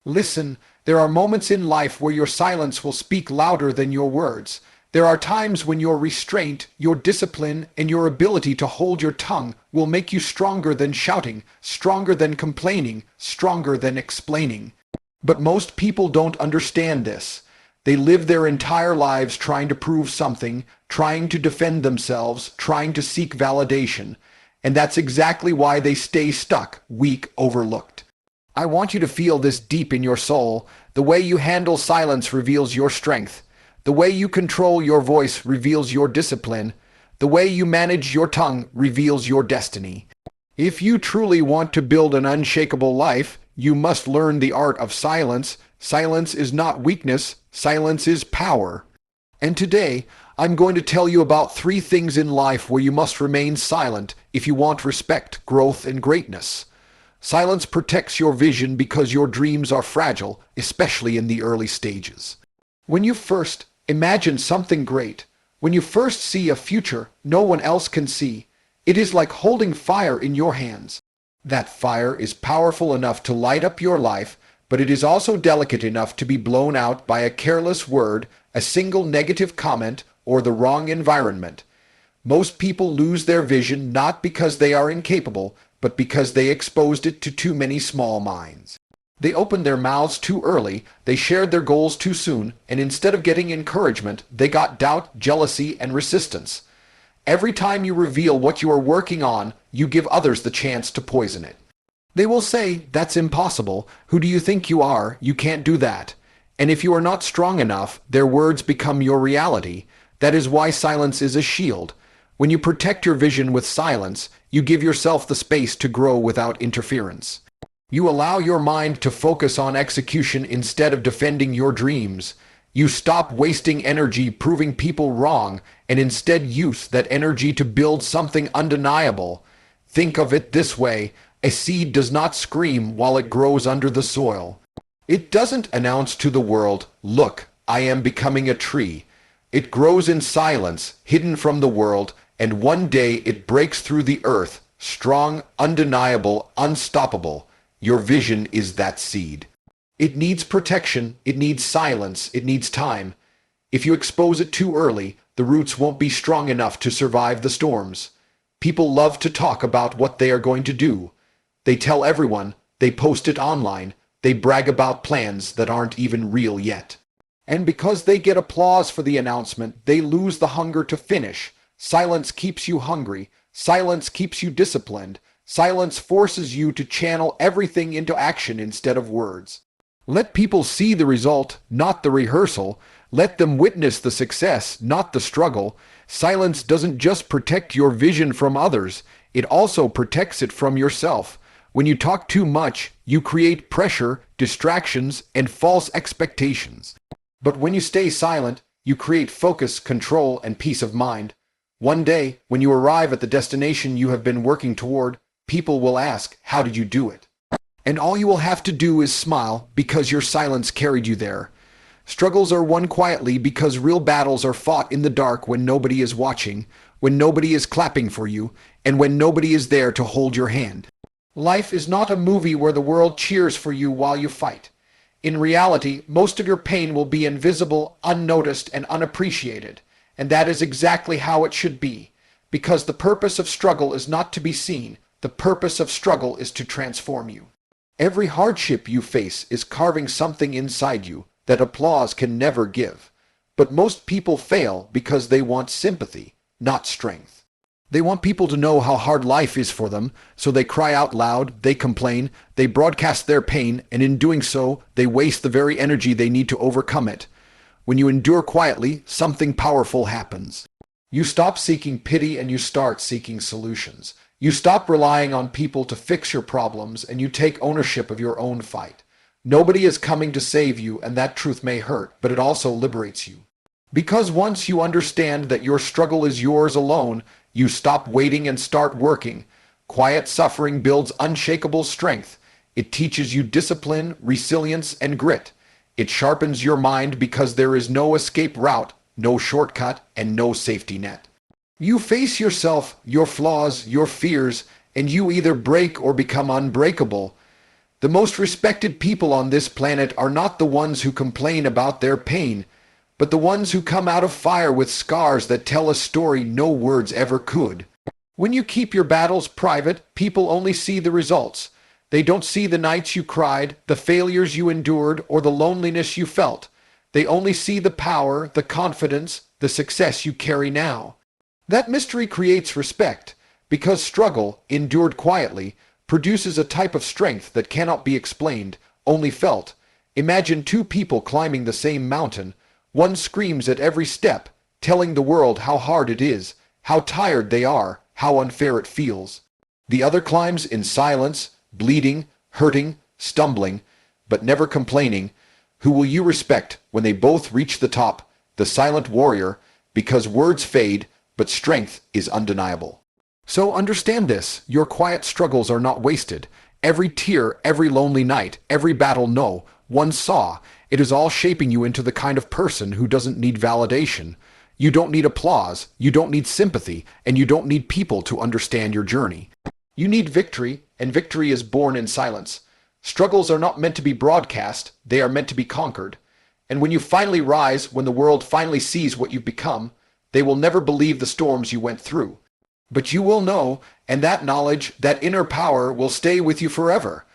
Listen, there are moments in life where your silence will speak louder than your words. There are times when your restraint, your discipline, and your ability to hold your tongue will make you stronger than shouting, stronger than complaining, stronger than explaining. But most people don't understand this. They live their entire lives trying to prove something, trying to defend themselves, trying to seek validation. And that's exactly why they stay stuck, weak, overlooked. I want you to feel this deep in your soul. The way you handle silence reveals your strength. The way you control your voice reveals your discipline. The way you manage your tongue reveals your destiny. If you truly want to build an unshakable life, you must learn the art of silence. Silence is not weakness, silence is power. And today, I'm going to tell you about 3 things in life where you must remain silent if you want respect, growth, and greatness. Silence protects your vision because your dreams are fragile, especially in the early stages. When you first imagine something great, when you first see a future no one else can see, it is like holding fire in your hands. That fire is powerful enough to light up your life, but it is also delicate enough to be blown out by a careless word, a single negative comment, or the wrong environment. Most people lose their vision not because they are incapable, but because they exposed it to too many small minds. They opened their mouths too early, they shared their goals too soon, and instead of getting encouragement, they got doubt, jealousy, and resistance. Every time you reveal what you are working on, you give others the chance to poison it. They will say, "That's impossible. Who do you think you are? You can't do that." And if you are not strong enough, their words become your reality. That is why silence is a shield. When you protect your vision with silence, you give yourself the space to grow without interference. You allow your mind to focus on execution instead of defending your dreams. You stop wasting energy proving people wrong and instead use that energy to build something undeniable. Think of it this way: a seed does not scream while it grows under the soil. It doesn't announce to the world, "Look, I am becoming a tree." It grows in silence, hidden from the world, and one day it breaks through the earth, strong, undeniable, unstoppable. Your vision is that seed. It needs protection, it needs silence, it needs time. If you expose it too early, the roots won't be strong enough to survive the storms. People love to talk about what they are going to do. They tell everyone, they post it online, they brag about plans that aren't even real yet. And because they get applause for the announcement, they lose the hunger to finish. Silence keeps you hungry. Silence keeps you disciplined. Silence forces you to channel everything into action instead of words. Let people see the result, not the rehearsal. Let them witness the success, not the struggle. Silence doesn't just protect your vision from others, it also protects it from yourself. When you talk too much, you create pressure, distractions, and false expectations. But when you stay silent, you create focus, control, and peace of mind. One day, when you arrive at the destination you have been working toward, people will ask, "How did you do it?" And all you will have to do is smile because your silence carried you there. Struggles are won quietly because real battles are fought in the dark when nobody is watching, when nobody is clapping for you, and when nobody is there to hold your hand. Life is not a movie where the world cheers for you while you fight. In reality, most of your pain will be invisible, unnoticed, and unappreciated. And that is exactly how it should be. Because the purpose of struggle is not to be seen. The purpose of struggle is to transform you. Every hardship you face is carving something inside you that applause can never give. But most people fail because they want sympathy, not strength. They want people to know how hard life is for them, so they cry out loud, they complain, they broadcast their pain, and in doing so, they waste the very energy they need to overcome it. When you endure quietly, something powerful happens. You stop seeking pity and you start seeking solutions. You stop relying on people to fix your problems and you take ownership of your own fight. Nobody is coming to save you, and that truth may hurt, but it also liberates you. Because once you understand that your struggle is yours alone, you stop waiting and start working. Quiet suffering builds unshakable strength. It teaches you discipline, resilience, and grit. It sharpens your mind because there is no escape route, no shortcut, and no safety net. You face yourself, your flaws, your fears, and you either break or become unbreakable. The most respected people on this planet are not the ones who complain about their pain, but the ones who come out of fire with scars that tell a story no words ever could. When you keep your battles private, people only see the results. They don't see the nights you cried, the failures you endured, or the loneliness you felt. They only see the power, the confidence, the success you carry now. That mystery creates respect, because struggle, endured quietly, produces a type of strength that cannot be explained, only felt. Imagine two people climbing the same mountain. One screams at every step, telling the world how hard it is, how tired they are, how unfair it feels. The other climbs in silence, bleeding, hurting, stumbling, but never complaining. Who will you respect when they both reach the top? The silent warrior, because words fade, but strength is undeniable. So understand this, your quiet struggles are not wasted. Every tear, every lonely night, every battle no one saw, it is all shaping you into the kind of person who doesn't need validation. You don't need applause, you don't need sympathy, and you don't need people to understand your journey. You need victory, and victory is born in silence. Struggles are not meant to be broadcast, they are meant to be conquered. And when you finally rise, when the world finally sees what you've become, they will never believe the storms you went through. But you will know, and that knowledge, that inner power, will stay with you forever.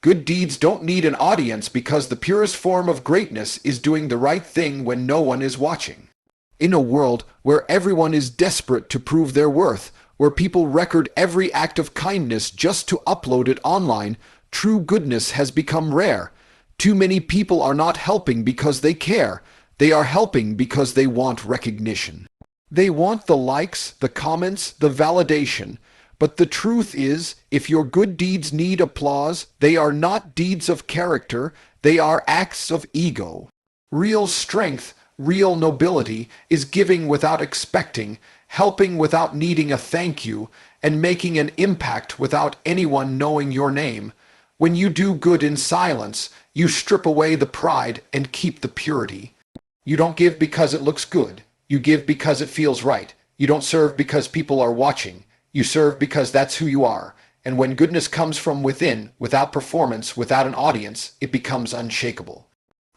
Good deeds don't need an audience because the purest form of greatness is doing the right thing when no one is watching. In a world where everyone is desperate to prove their worth, where people record every act of kindness just to upload it online, true goodness has become rare. Too many people are not helping because they care. They are helping because they want recognition. They want the likes, the comments, the validation. But the truth is, if your good deeds need applause, they are not deeds of character, they are acts of ego. Real strength, real nobility, is giving without expecting, helping without needing a thank you, and making an impact without anyone knowing your name. When you do good in silence, you strip away the pride and keep the purity. You don't give because it looks good. You give because it feels right. You don't serve because people are watching. You serve because that's who you are. And when goodness comes from within, without performance, without an audience, it becomes unshakable.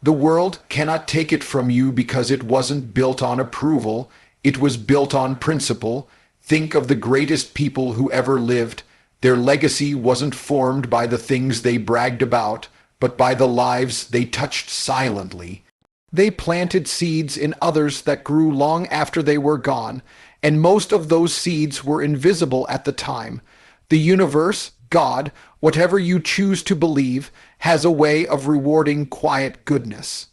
The world cannot take it from you because it wasn't built on approval. It was built on principle. Think of the greatest people who ever lived. Their legacy wasn't formed by the things they bragged about, but by the lives they touched silently. They planted seeds in others that grew long after they were gone, and most of those seeds were invisible at the time. The universe, God, whatever you choose to believe, has a way of rewarding quiet goodness.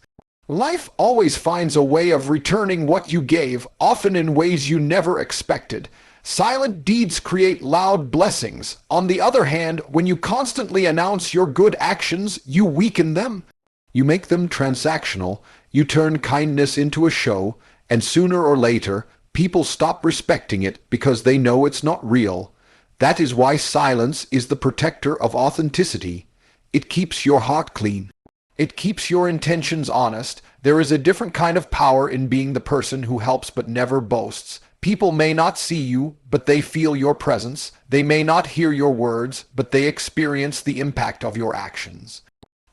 Life always finds a way of returning what you gave, often in ways you never expected. Silent deeds create loud blessings. On the other hand, when you constantly announce your good actions, you weaken them. You make them transactional, you turn kindness into a show, and sooner or later, people stop respecting it because they know it's not real. That is why silence is the protector of authenticity. It keeps your heart clean. It keeps your intentions honest. There is a different kind of power in being the person who helps but never boasts. People may not see you, but they feel your presence. They may not hear your words, but they experience the impact of your actions.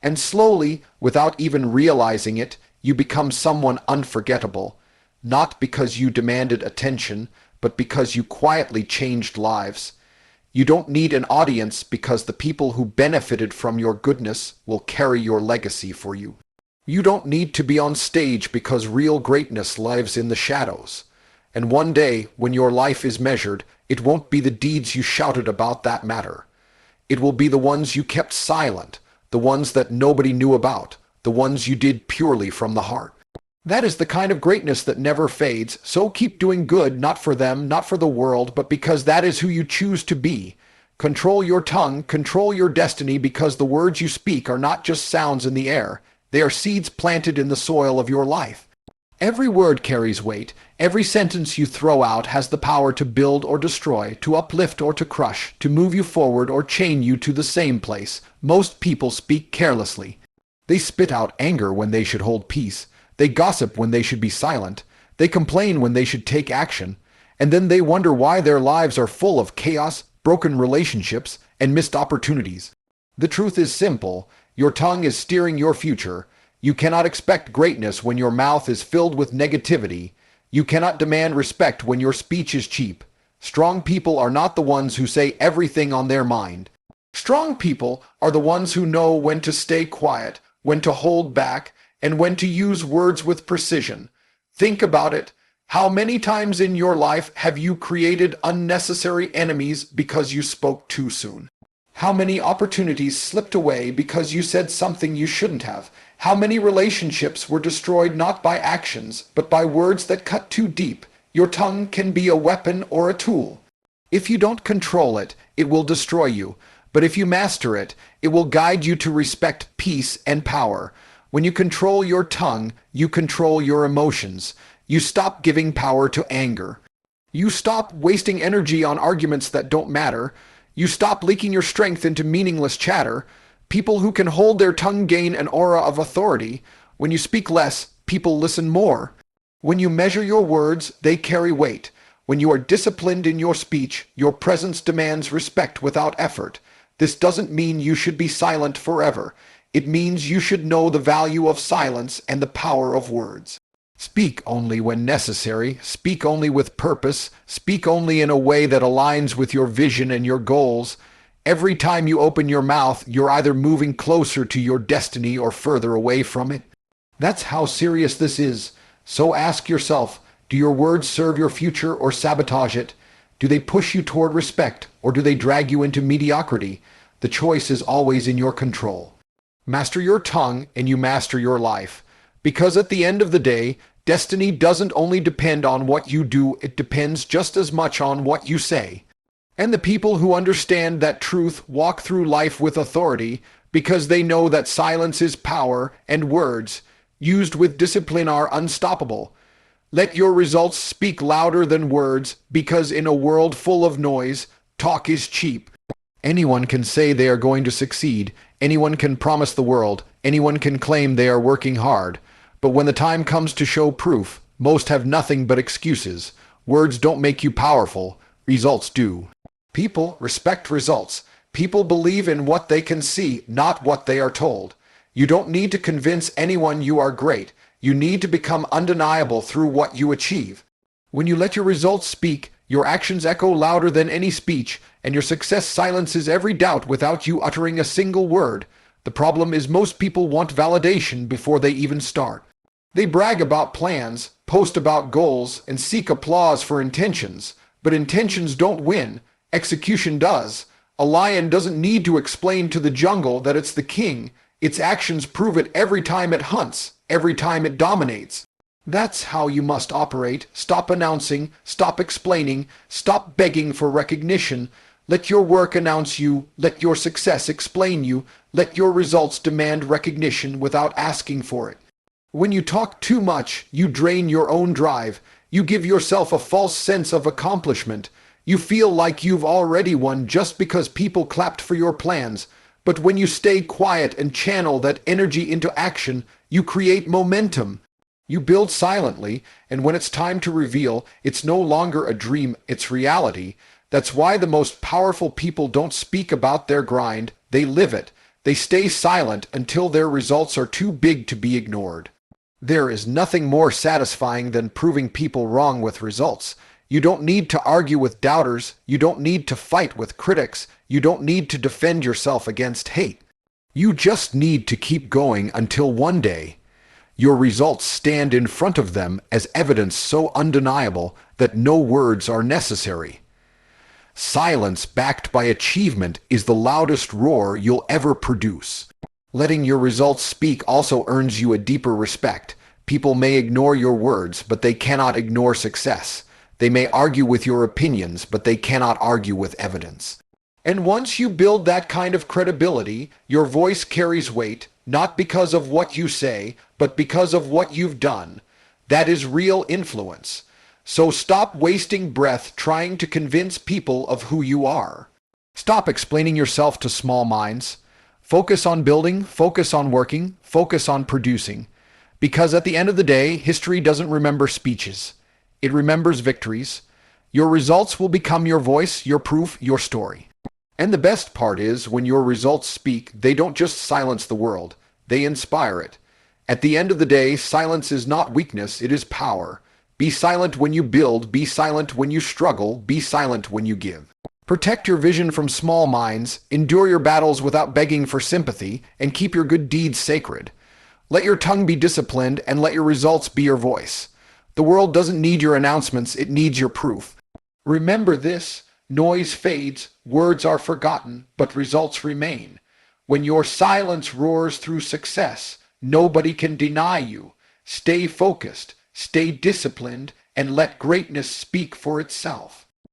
And slowly, without even realizing it, you become someone unforgettable. Not because you demanded attention, but because you quietly changed lives. You don't need an audience because the people who benefited from your goodness will carry your legacy for you. You don't need to be on stage because real greatness lives in the shadows. And one day, when your life is measured, it won't be the deeds you shouted about that matter. It will be the ones you kept silent, the ones that nobody knew about, the ones you did purely from the heart. That is the kind of greatness that never fades, so keep doing good, not for them, not for the world, but because that is who you choose to be. Control your tongue, control your destiny, because the words you speak are not just sounds in the air. They are seeds planted in the soil of your life. Every word carries weight. Every sentence you throw out has the power to build or destroy, to uplift or to crush, to move you forward or chain you to the same place. Most people speak carelessly. They spit out anger when they should hold peace. They gossip when they should be silent. They complain when they should take action. And then they wonder why their lives are full of chaos, broken relationships, and missed opportunities. The truth is simple. Your tongue is steering your future. You cannot expect greatness when your mouth is filled with negativity. You cannot demand respect when your speech is cheap. Strong people are not the ones who say everything on their mind. Strong people are the ones who know when to stay quiet, when to hold back, and when to use words with precision. Think about it. How many times in your life have you created unnecessary enemies because you spoke too soon? How many opportunities slipped away because you said something you shouldn't have? How many relationships were destroyed not by actions, but by words that cut too deep? Your tongue can be a weapon or a tool. If you don't control it, it will destroy you. But if you master it, it will guide you to respect, peace, and power. When you control your tongue, you control your emotions. You stop giving power to anger. You stop wasting energy on arguments that don't matter. You stop leaking your strength into meaningless chatter. People who can hold their tongue gain an aura of authority. When you speak less, people listen more. When you measure your words, they carry weight. When you are disciplined in your speech, your presence demands respect without effort. This doesn't mean you should be silent forever. It means you should know the value of silence and the power of words. Speak only when necessary. Speak only with purpose. Speak only in a way that aligns with your vision and your goals. Every time you open your mouth, you're either moving closer to your destiny or further away from it. That's how serious this is. So ask yourself, do your words serve your future or sabotage it? Do they push you toward respect or do they drag you into mediocrity? The choice is always in your control. Master your tongue and you master your life. Because at the end of the day, destiny doesn't only depend on what you do, it depends just as much on what you say. And the people who understand that truth walk through life with authority because they know that silence is power and words, used with discipline, are unstoppable. Let your results speak louder than words because in a world full of noise, talk is cheap. Anyone can say they are going to succeed. Anyone can promise the world. Anyone can claim they are working hard. But when the time comes to show proof, most have nothing but excuses. Words don't make you powerful. Results do. People respect results. People believe in what they can see, not what they are told. You don't need to convince anyone you are great. You need to become undeniable through what you achieve. When you let your results speak, your actions echo louder than any speech, and your success silences every doubt without you uttering a single word. The problem is most people want validation before they even start. They brag about plans, post about goals, and seek applause for intentions. But intentions don't win. Execution does. A lion doesn't need to explain to the jungle that it's the king. Its actions prove it every time it hunts, every time it dominates. That's how you must operate. Stop announcing, stop explaining, stop begging for recognition. Let your work announce you, let your success explain you, let your results demand recognition without asking for it. When you talk too much, you drain your own drive. You give yourself a false sense of accomplishment. You feel like you've already won just because people clapped for your plans. But when you stay quiet and channel that energy into action, you create momentum. You build silently, and when it's time to reveal, it's no longer a dream, it's reality. That's why the most powerful people don't speak about their grind, they live it. They stay silent until their results are too big to be ignored. There is nothing more satisfying than proving people wrong with results. You don't need to argue with doubters. You don't need to fight with critics. You don't need to defend yourself against hate. You just need to keep going until one day your results stand in front of them as evidence so undeniable that no words are necessary. Silence backed by achievement is the loudest roar you'll ever produce. Letting your results speak also earns you a deeper respect. People may ignore your words, but they cannot ignore success. They may argue with your opinions, but they cannot argue with evidence. And once you build that kind of credibility, your voice carries weight, not because of what you say, but because of what you've done. That is real influence. So stop wasting breath trying to convince people of who you are. Stop explaining yourself to small minds. Focus on building, focus on working, focus on producing. Because at the end of the day, history doesn't remember speeches. It remembers victories. Your results will become your voice, your proof, your story. And the best part is, when your results speak, they don't just silence the world, they inspire it. At the end of the day, silence is not weakness, it is power. Be silent when you build, be silent when you struggle, be silent when you give. Protect your vision from small minds, endure your battles without begging for sympathy, and keep your good deeds sacred. Let your tongue be disciplined, and let your results be your voice. The world doesn't need your announcements, it needs your proof. Remember this: noise fades, words are forgotten, but results remain. When your silence roars through success, nobody can deny you. Stay focused, stay disciplined, and let greatness speak for itself.